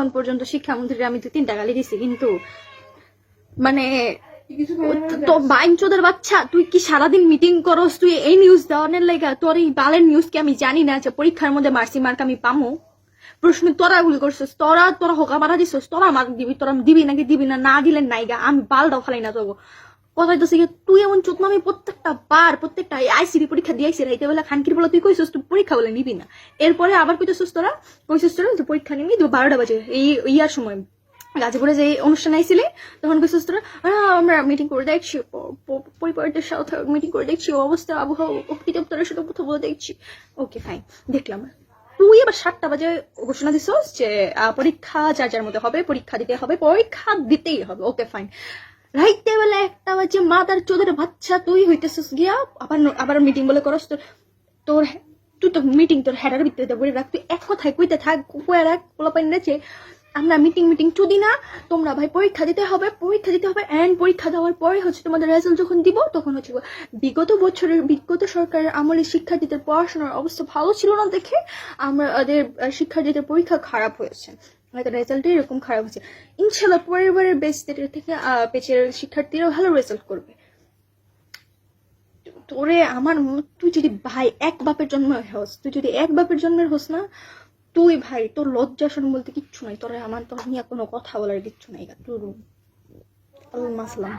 এখন পর্যন্ত শিক্ষামন্ত্রীর আমি 2-3টা গালি দিছি, কিন্তু মানে তো বাইনচোদের বাচ্চা, তুই কি সারাদিন মিটিং করস? তুই এই নিউজ দেওয়ানের লাগা? তোর এই বালের নিউজ কি আমি জানি না যে পরীক্ষার মধ্যে মার্ক আমি পামো? প্রশ্ন তোরা ভুল করছিস, তোরা হোকা মারা দিছিস, তোরা মার্ক দিবি, তোরা দিবি নাকি দিবি না, না দিলেন নাইগা আমি বালটাও খালাই না তোকে। কথাই তো তুই এমন চোদ্দ, আমি প্রত্যেকটা আইসিবি পরীক্ষা দিয়েছি রাইতে বেলা খানকির বলে তুই কইছিস তুই পরীক্ষা বলে নিবি না, এরপরে আবার কইতেছিস তোরা যে পরীক্ষা নিবি 12টা বাজে এই ইয়ার সময় গাজীপুরে যে অনুষ্ঠান আইছিলে তখন কইছিস তোরা আমরা মিটিং করে দেখছি, পরিবারদের সাথে মিটিং করে দেখছি, অবস্থা আবহাওয়া অধিদপ্তরের সাথে কথা বলে দেখছি। ওকে ফাইন, দেখলাম। তুই এবার 7টা বাজে ঘোষণা দিছিস যে পরীক্ষা যার যার মধ্যে হবে, পরীক্ষা দিতেই হবে। ওকে ফাইন, রাইতে বেলা 1টা বাজে মাদার চোদের বাচ্চা তুই হইতেছিস গিয়া আবার মিটিং বলে করস। তোর তুই তো মিটিং তোর হেডার ভিতরে বলে রাখ, তুই এক কথায় কইতে থাক, কয়ে রাখ পোলাপাইন রেছে আমরা মিটিং চুদি না, তোমরা ভাই পরীক্ষা দিতে হবে এন্ড পরীক্ষা দেওয়ার পরে হচ্ছে তোমাদের রেজাল্ট যখন দিব তখন হচ্ছে বিগত সরকারের আমলে শিক্ষার্থীদের পড়াশোনার অবস্থা ভালো ছিল না দেখে আমাদের শিক্ষার্থীদের পরীক্ষা খারাপ হয়েছে, হয়তো রেজাল্টই এরকম খারাপ হয়েছে। ইনশাল্লাহ পরিবারের বেস থেকে পেচের শিক্ষার্থীরা ভালো রেজাল্ট করবে। তোরে আমার তুই যদি ভাই এক বাপের জন্মের হোস না, তুই ভাই তোর লজ্জা শরম বলতে কিচ্ছু নাই, তোর নিয়ে কোনো কথা বলার কিচ্ছু নাই। তোর মাসলাম।